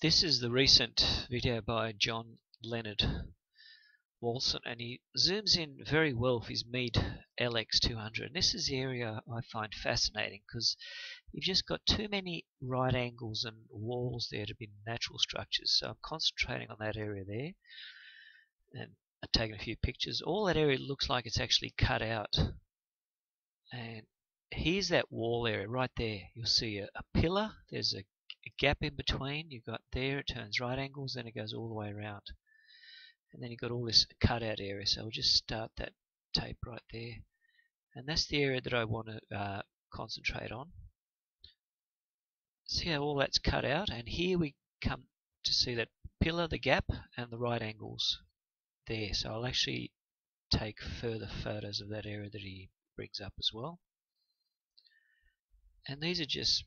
This is the recent video by John Leonard Walson, and he zooms in very well for his Meade LX200. And this is the area I find fascinating because you've just got too many right angles and walls there to be natural structures. So I'm concentrating on that area there, and I've taken a few pictures. All that area looks like it's actually cut out. And here's that wall area right there. You'll see a pillar. There's a gap in between. You've got there, it turns right angles, then it goes all the way around. And then you've got all this cutout area. So we'll just start that tape right there. And that's the area that I want to concentrate on. See how all that's cut out? And here we come to see that pillar, the gap, and the right angles there. So I'll actually take further photos of that area that he brings up as well. And these are just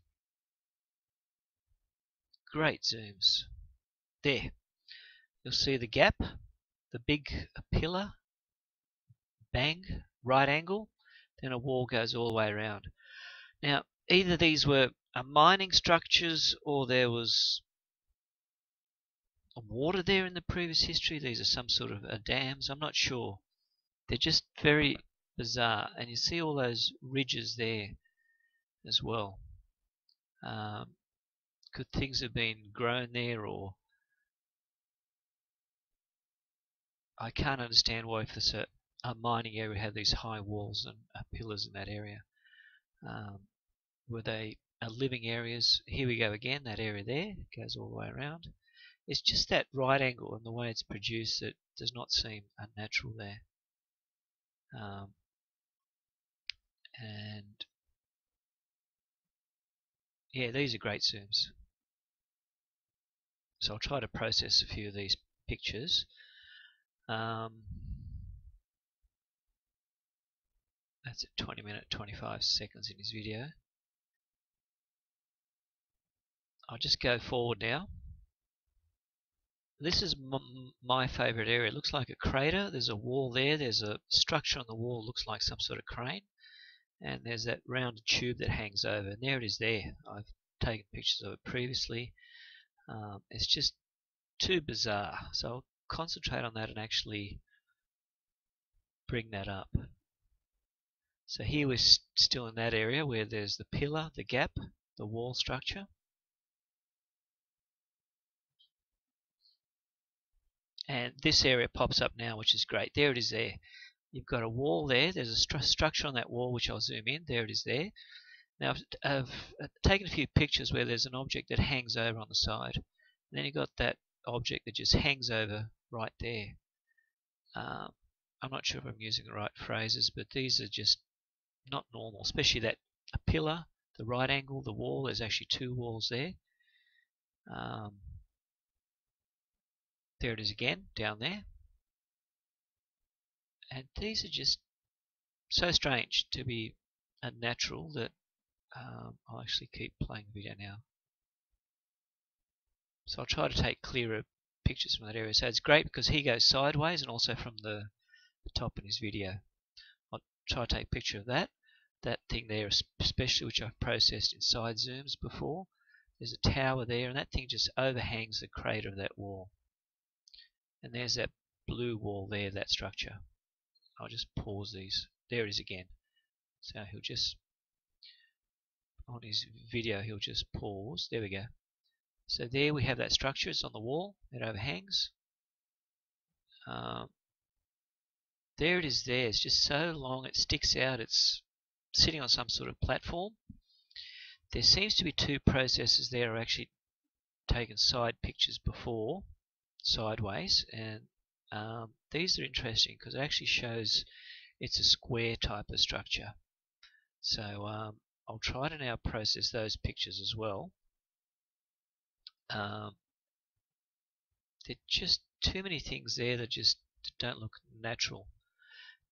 great zooms. There. You'll see the gap, the big pillar, bang, right angle, then a wall goes all the way around. Now, either these were mining structures or there was water there in the previous history. These are some sort of dams. I'm not sure. They're just very bizarre. And you see all those ridges there as well. Could things have been grown there, or I can't understand why, if it's a mining area, have these high walls and pillars in that area. Were they living areas? Here we go again, that area there goes all the way around. It's just that right angle and the way it's produced that does not seem unnatural there. And yeah, these are great zooms. So I'll try to process a few of these pictures. That's at 20 minutes 25 seconds in his video. I'll just go forward now. This is my favorite area. It looks like a crater. There's a wall there. There's a structure on the wall. Looks like some sort of crane. And there's that rounded tube that hangs over. And there it is there. I've taken pictures of it previously. It's just too bizarre. So I'll concentrate on that and actually bring that up. So here we're still in that area where there's the pillar, the gap, the wall structure. And this area pops up now, which is great. There it is there. You've got a wall there. There's a structure on that wall, which I'll zoom in. There it is there. Now, I've taken a few pictures where there's an object that hangs over on the side. And then you've got that object that just hangs over right there. I'm not sure if I'm using the right phrases, but these are just not normal, especially that a pillar, the right angle, the wall. There's actually two walls there. There it is again, down there. And these are just so strange to be unnatural that I'll actually keep playing the video now. So I'll try to take clearer pictures from that area. So it's great because he goes sideways and also from the top in his video. I'll try to take a picture of that. That thing there especially, which I've processed in side zooms before. There's a tower there, and that thing just overhangs the crater of that wall. And there's that blue wall there, that structure. I'll just pause these. There it is again. So he'll just, on his video, he'll just pause. There we go. So there we have that structure. It's on the wall. It overhangs. There it is there. It's just so long. It sticks out. It's sitting on some sort of platform. There seems to be two processes there. Are actually taken side pictures before, sideways, and these are interesting because it actually shows it's a square type of structure. So I'll try to now process those pictures as well. There are just too many things there that just don't look natural.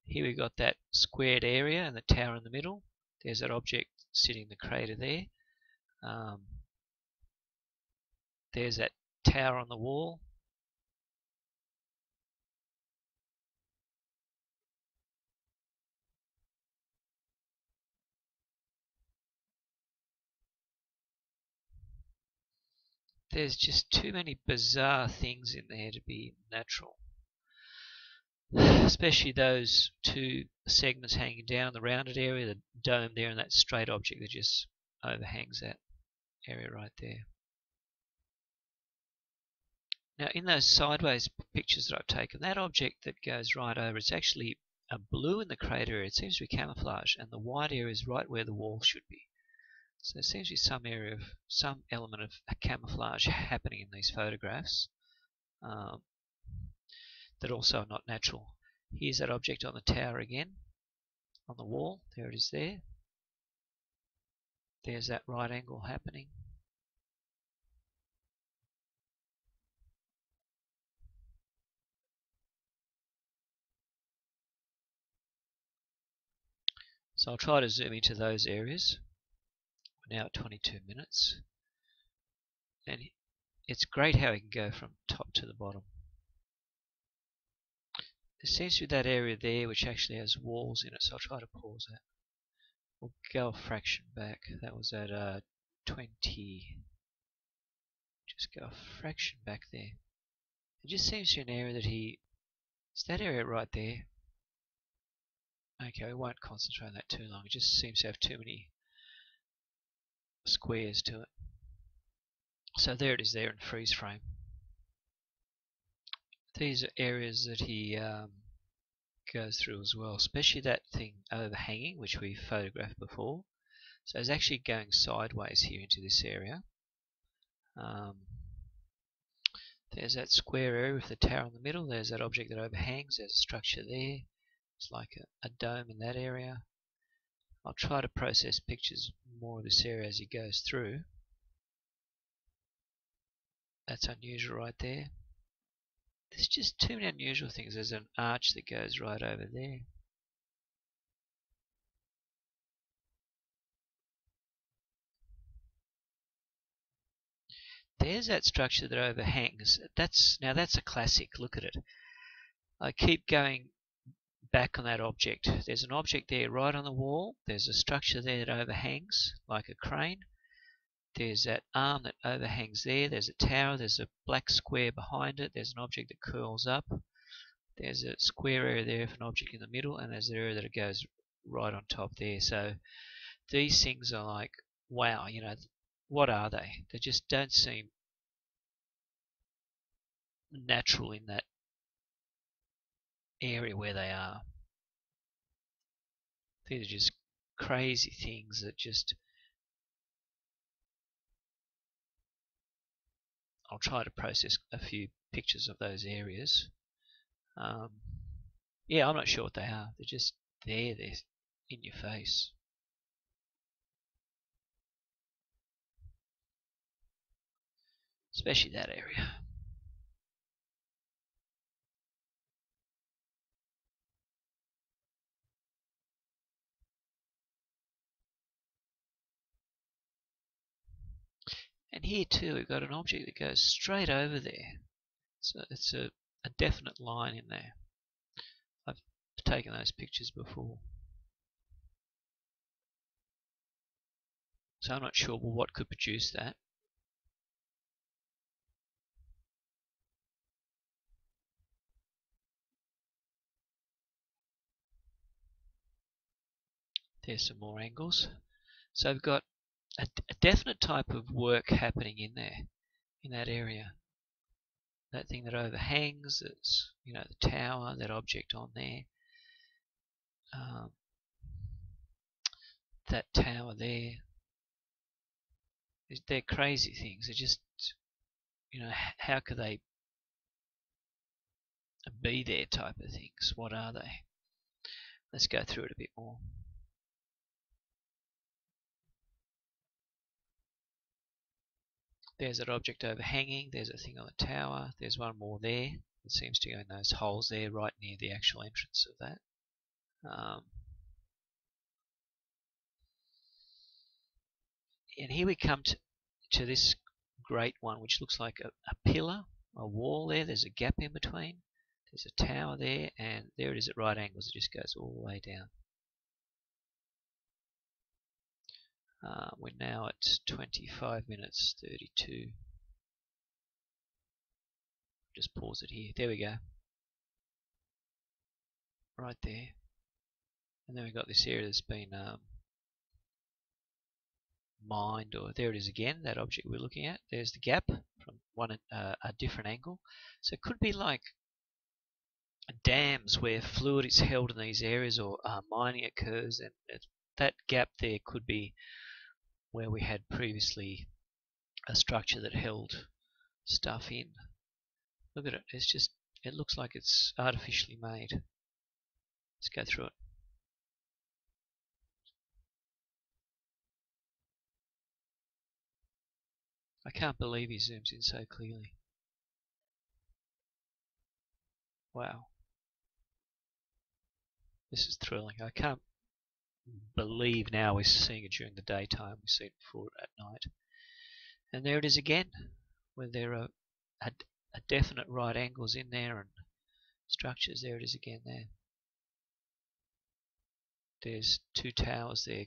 Here we've got that squared area and the tower in the middle. There's that object sitting in the crater there. There's that tower on the wall. there's just too many bizarre things in there to be natural. Especially those two segments hanging down, the rounded area, the dome there, and that straight object that just overhangs that area right there. Now in those sideways pictures that I've taken, that object that goes right over, it's actually a blue in the crater area. It seems to be camouflage, and the white area is right where the wall should be. So there seems to be some element of a camouflage happening in these photographs that also are not natural. Here's that object on the tower again, on the wall. There it is there. There's that right angle happening. So I'll try to zoom into those areas. We're now at 22 minutes. And it's great how it can go from top to the bottom. There seems to be that area there which actually has walls in it, so I'll try to pause that. We'll go a fraction back. That was at 20. Just go a fraction back there. It just seems to be an area that it's that area right there. Okay, we won't concentrate on that too long. It just seems to have too many squares to it. So there it is there in freeze frame. These are areas that he goes through as well, especially that thing overhanging, which we photographed before. So it's actually going sideways here into this area. There's that square area with the tower in the middle. There's that object that overhangs. There's a structure there. It's like a dome in that area. I'll try to process pictures more of this area as he goes through. That's unusual right there. There's just too many unusual things. There's an arch that goes right over there. There's that structure that overhangs. Now that's a classic. Look at it. I keep going back on that object. There's an object there right on the wall. There's a structure there that overhangs like a crane. There's that arm that overhangs there. There's a tower. There's a black square behind it. There's an object that curls up. There's a square area there with an object in the middle, and there's an area that it goes right on top there. So these things are like, wow, what are they? They just don't seem natural in that area where they are. These are just crazy things that just... I'll try to process a few pictures of those areas. Yeah, I'm not sure what they are. They're just there. They're in your face. Especially that area. And here too, we've got an object that goes straight over there. So it's a definite line in there. I've taken those pictures before. So I'm not sure what could produce that. There's some more angles. So we've got a definite type of work happening in there, in that area. That thing that overhangs, that's, the tower, that object on there. That tower there. They're crazy things. They're just, how could they be there type of things? What are they? Let's go through it a bit more. There's that object overhanging. There's a thing on the tower. There's one more there. It seems to go in those holes there, right near the actual entrance of that. And here we come to this great one, which looks like a pillar, a wall there. There's a gap in between. There's a tower there, and there it is at right angles. It just goes all the way down. We're now at 25 minutes 32. Just pause it here. There we go. Right there. And then we've got this area that's been mined, or there it is again, that object we're looking at. There's the gap from a different angle. So it could be like dams where fluid is held in these areas, or mining occurs, and that gap there could be where we had previously a structure that held stuff in. Look at it, it looks like it's artificially made. Let's go through it. I can't believe he zooms in so clearly. Wow. This is thrilling. I can't believe now we're seeing it during the daytime. We've seen it before at night. And there it is again, where there are a definite right angles in there and structures. There it is again there. There's two towers there.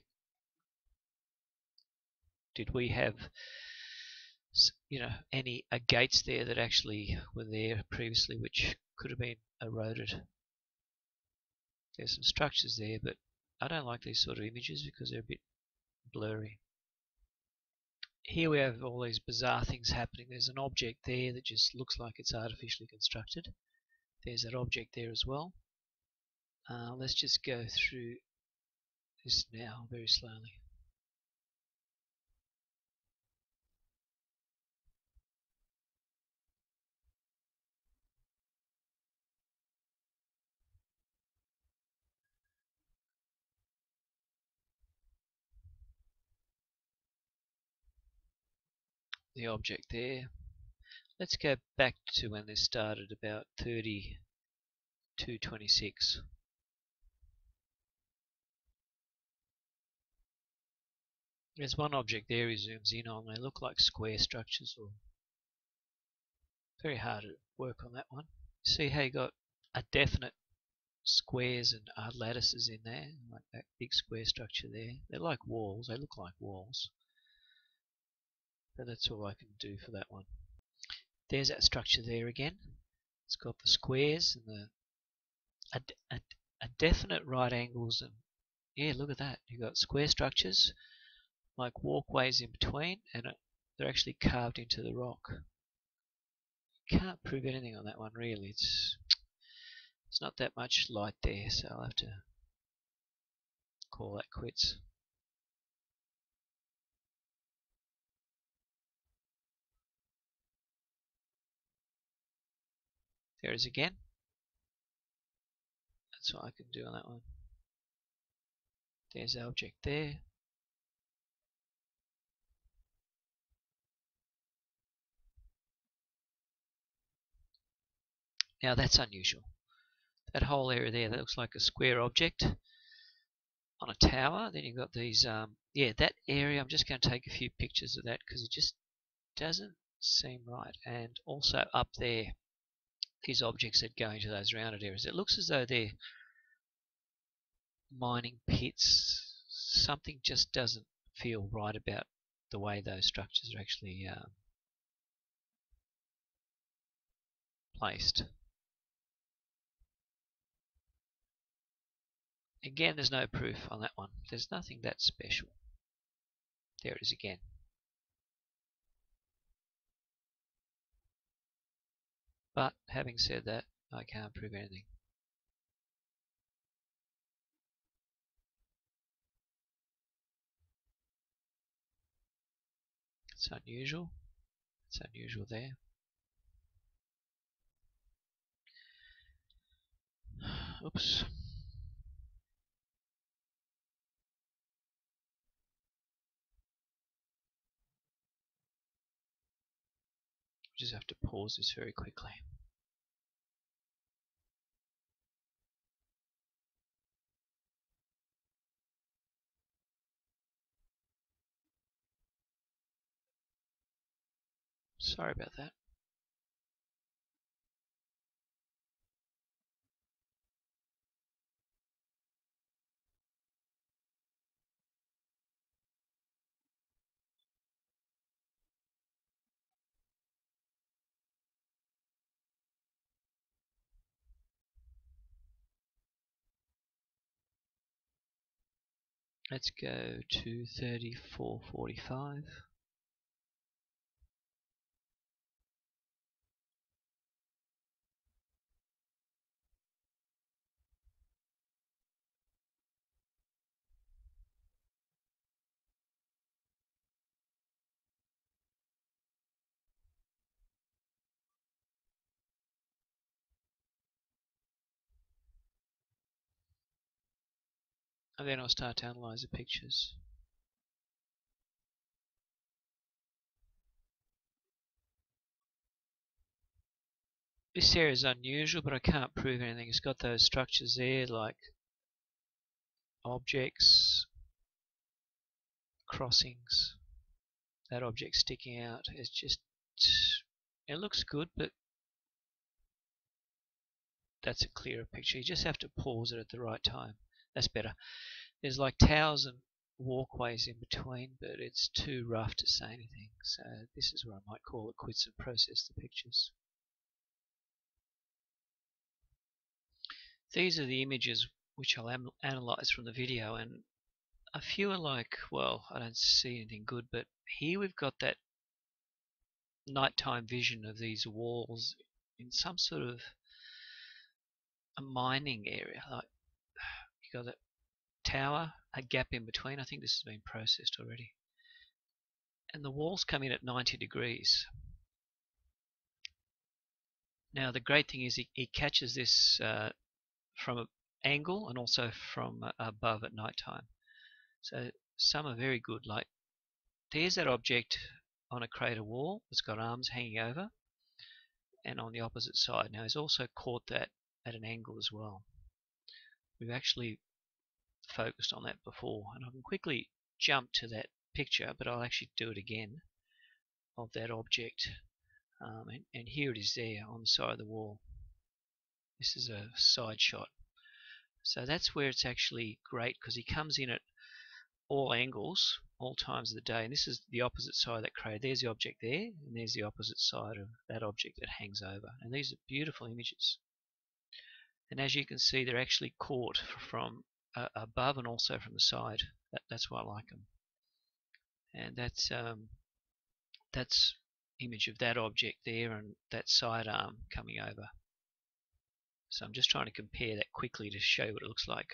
Did we have any gates there that actually were there previously which could have been eroded? There's some structures there, but I don't like these sort of images because they're a bit blurry. Here we have all these bizarre things happening. There's an object there that just looks like it's artificially constructed. There's that object there as well. Let's just go through this now very slowly. The object there. Let's go back to when this started, about 3226. There's one object there he zooms in on. They look like square structures, or very hard to work on that one. See how you got a definite squares and lattices in there, like that big square structure there. They're like walls. They look like walls. But that's all I can do for that one. There's that structure there again. It's got the squares and a definite right angles, and yeah, look at that. You've got square structures like walkways in between, and they're actually carved into the rock. You can't prove anything on that one really. It's not that much light there, so I'll have to call that quits. There it is again. That's what I can do on that one. There's the object there. Now that's unusual. That whole area there, that looks like a square object on a tower. Then you've got these, yeah, that area. I'm just going to take a few pictures of that because it just doesn't seem right. And also up there, these objects that go into those rounded areas. It looks as though they're mining pits. Something just doesn't feel right about the way those structures are actually placed. Again, there's no proof on that one. There's nothing that special. There it is again. But having said that, I can't prove anything. It's unusual. It's unusual there. Oops. Just have to pause this very quickly. Sorry about that. Let's go to 3445. And then I'll start to analyze the pictures. This area is unusual, but I can't prove anything. It's got those structures there, like objects, crossings, that object sticking out. It's just, it looks good, but that's a clearer picture. You just have to pause it at the right time. That's better. There's like towers and walkways in between, but it's too rough to say anything. So this is where I might call it quits and process the pictures. These are the images which I'll analyze from the video, and a few are like, well, I don't see anything good, but here we've got that nighttime vision of these walls in some sort of a mining area. Like you got that tower, a gap in between. I think this has been processed already. And the walls come in at 90 degrees. Now the great thing is it catches this from an angle and also from above at night time. So some are very good. Like there's that object on a crater wall that's got arms hanging over, and on the opposite side. Now he's also caught that at an angle as well. We've actually focused on that before, and I can quickly jump to that picture, but I'll actually do it again of that object. And here it is there on the side of the wall. This is a side shot. So that's where it's actually great, because he comes in at all angles, all times of the day. And this is the opposite side of that crater. There's the object there, and there's the opposite side of that object that hangs over. And these are beautiful images. And as you can see, they're actually caught from above and also from the side. That's why I like them. And that's image of that object there and that side arm coming over. So I'm just trying to compare that quickly to show what it looks like.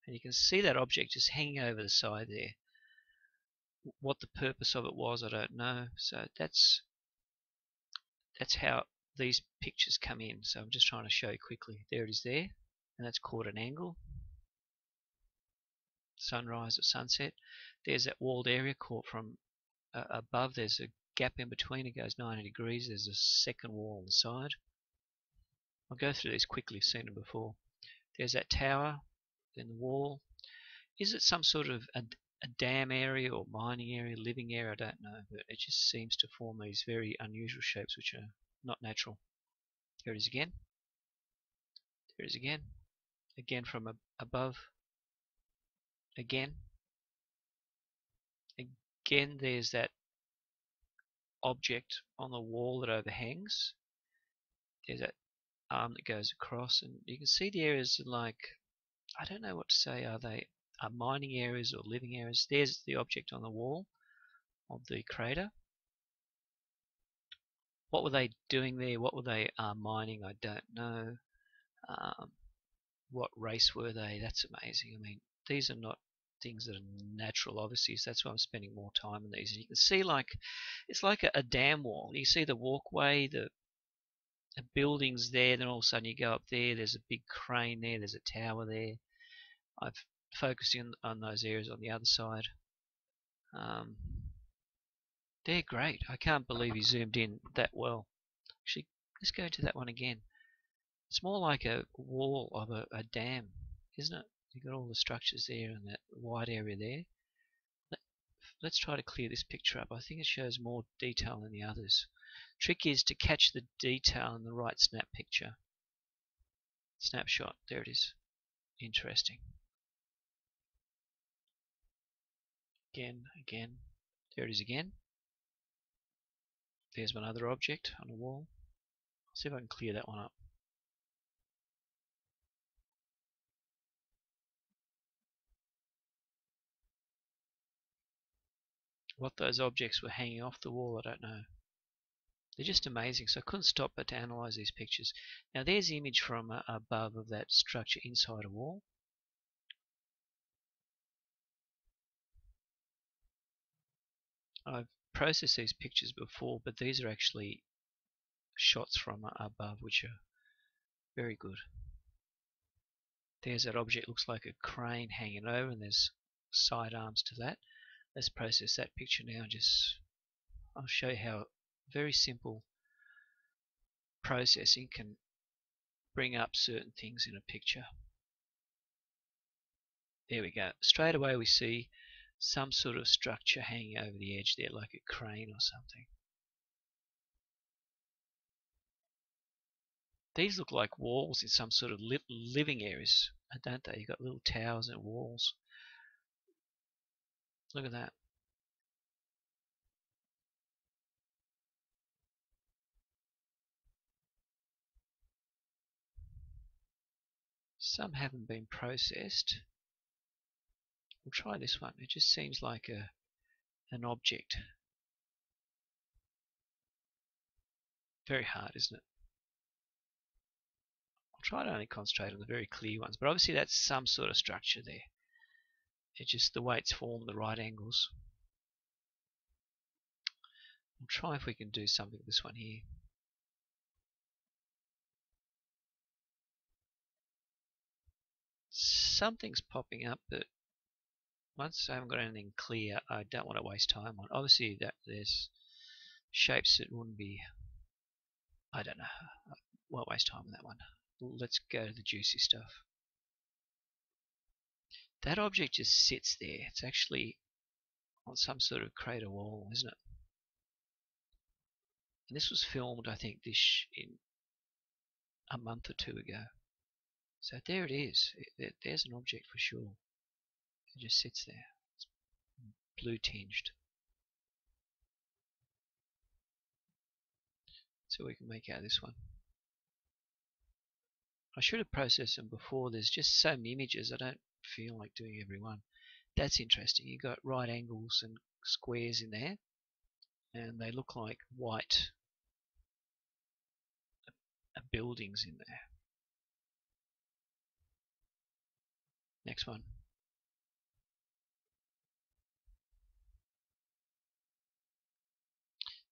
And you can see that object just hanging over the side there. What the purpose of it was, I don't know. So that's how these pictures come in. So I'm just trying to show you quickly. There it is there, and that's called an angle. Sunrise or sunset. There's that walled area caught from above. There's a gap in between. It goes 90 degrees. There's a second wall on the side. I'll go through these quickly. I've seen them before. There's that tower, then the wall. Is it some sort of a dam area or mining area, living area? I don't know, but it just seems to form these very unusual shapes which are not natural. Here it is again. There it is again. Again from above. Again. Again, there's that object on the wall that overhangs. There's that arm that goes across, and you can see the areas like, I don't know what to say, are they mining areas or living areas? There's the object on the wall of the crater. What were they doing there? What were they mining? I don't know. What race were they? That's amazing. I mean, these are not things that are natural, obviously, so that's why I'm spending more time on these. And you can see, like, it's like a dam wall. You see the walkway, the buildings there, then all of a sudden you go up there, there's a big crane there, there's a tower there. I've focused in on those areas on the other side. They're great. I can't believe he zoomed in that well. Actually, let's go to that one again. It's more like a wall of a dam, isn't it? You've got all the structures there and that wide area there. Let's try to clear this picture up. I think it shows more detail than the others. Trick is to catch the detail in the right snap picture. Snapshot. There it is. Interesting. Again. There it is again. There's one other object on the wall. I'll see if I can clear that one up. What those objects were hanging off the wall, I don't know. They're just amazing, so I couldn't stop but to analyse these pictures. Now there's the image from above of that structure inside a wall. I've processed these pictures before, but these are actually shots from above, which are very good. There's that object, looks like a crane hanging over, and there's side arms to that. Let's process that picture now. I'll show you how very simple processing can bring up certain things in a picture. There we go. Straight away we see some sort of structure hanging over the edge there, like a crane or something. These look like walls in some sort of living areas, don't they? You've got little towers and walls. Look at that. Some haven't been processed. We'll try this one. It just seems like an object. Very hard, isn't it? I'll try to only concentrate on the very clear ones, but obviously that's some sort of structure there. It's just the way it's formed, the right angles. We'll try if we can do something with this one here. Something's popping up, but once I haven't got anything clear, I don't want to waste time on. Obviously, there's shapes that wouldn't be. I don't know. I won't waste time on that one. Let's go to the juicy stuff. That object just sits there. It's actually on some sort of crater wall, isn't it? And this was filmed, I think, in a month or two ago. So there it is. There's an object for sure. It just sits there. It's blue tinged. So we can make out this one. I should have processed them before. There's just so many images. I don't feel like doing every one. That's interesting. You've got right angles and squares in there, and they look like white buildings in there. Next one.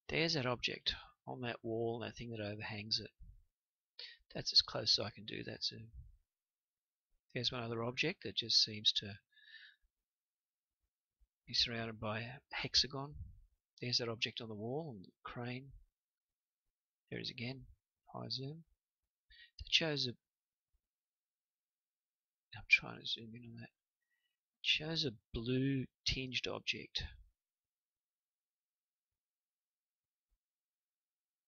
There's that object on that wall, that thing that overhangs it. That's as close as I can do that zoom. There's one other object that just seems to be surrounded by a hexagon. There's that object on the wall, and the crane. There it is again, high zoom. That shows I'm trying to zoom in on that. It shows a blue tinged object.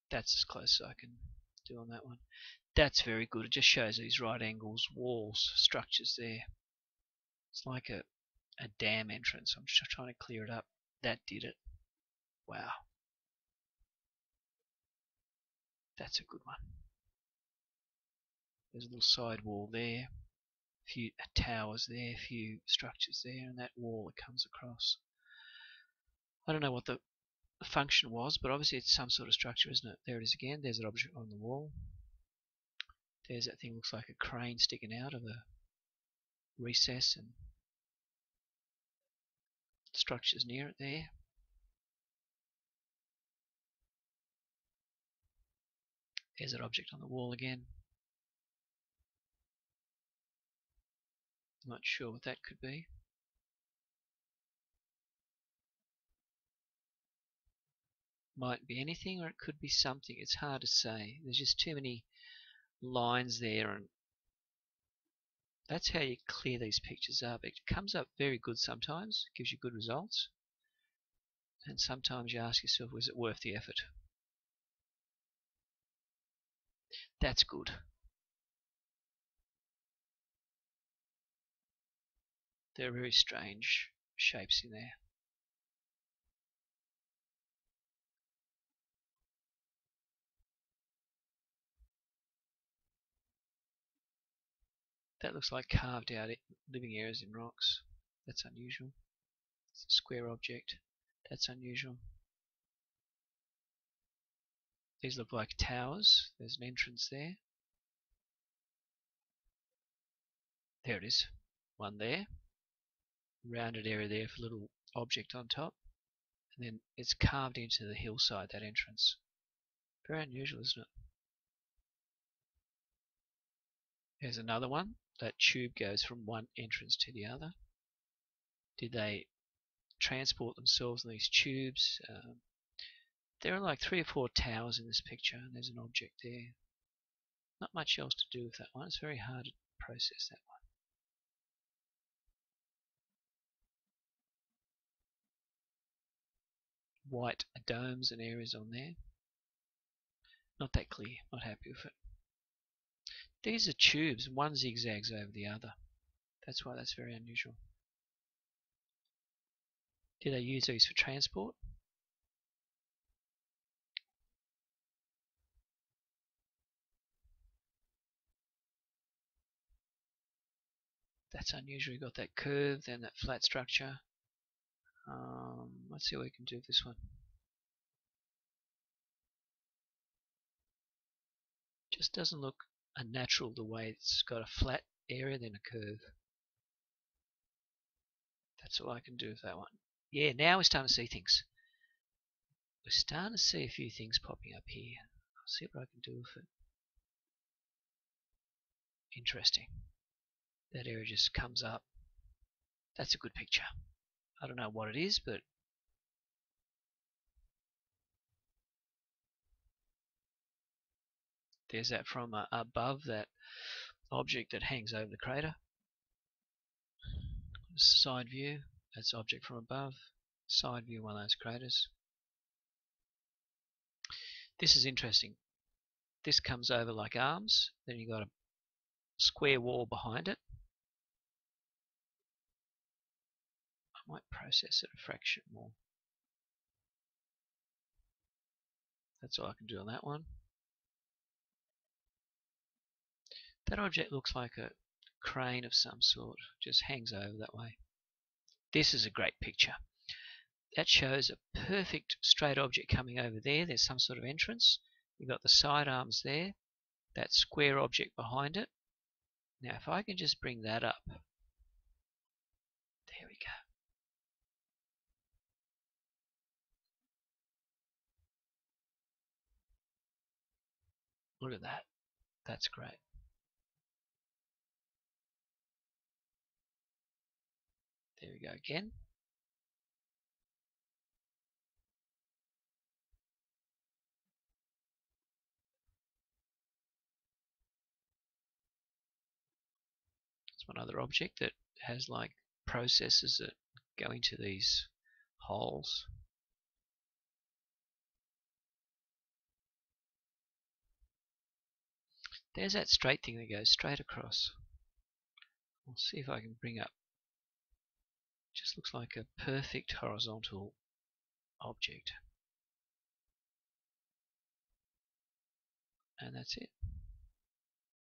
That's as close as I can do on that one. That's very good. It just shows these right angles, walls, structures there. It's like a dam entrance. I'm just trying to clear it up. That did it. Wow. That's a good one. There's a little side wall there, a few towers there, a few structures there, and that wall that comes across. I don't know what the function was, but obviously it's some sort of structure, isn't it? There it is again. There's an object on the wall. There's that thing, looks like a crane sticking out of a recess, and structures near it there. There's that object on the wall again. I'm not sure what that could be. Might be anything, or it could be something. It's hard to say. There's just too many lines there, and that's how you clear these pictures up. It comes up very good sometimes, gives you good results, and sometimes you ask yourself, was it worth the effort? That's good. There are very strange shapes in there. That looks like carved out living areas in rocks. That's unusual. It's a square object. That's unusual. These look like towers. There's an entrance there. There it is. One there. Rounded area there for a little object on top. And then it's carved into the hillside, that entrance. Very unusual, isn't it? There's another one. That tube goes from one entrance to the other. Did they transport themselves in these tubes? There are like 3 or 4 towers in this picture, and there's an object there. Not much else to do with that one. It's very hard to process that one. White domes and areas on there. Not that clear. Not happy with it. These are tubes. One zigzags over the other. That's why that's very unusual. Did they use these for transport? That's unusual. You've got that curve, then that flat structure. Let's see what we can do with this one. Just doesn't look unnatural the way it's got a flat area then a curve. That's all I can do with that one. Yeah, now we're starting to see things. We're starting to see a few things popping up here. I'll see what I can do with it. Interesting. That area just comes up. That's a good picture. I don't know what it is, but there's that from above that object that hangs over the crater. Side view, that's object from above. Side view, one of those craters. This is interesting. This comes over like arms, then you've got a square wall behind it. I might process it a fraction more. That's all I can do on that one. That object looks like a crane of some sort, just hangs over that way. This is a great picture. That shows a perfect straight object coming over there. There's some sort of entrance. You've got the side arms there, that square object behind it. Now if I can just bring that up. There we go. Look at that. That's great. There we go again. It's one other object that has like processes that go into these holes. There's that straight thing that goes straight across. We'll see if I can bring up. Just looks like a perfect horizontal object. And that's it.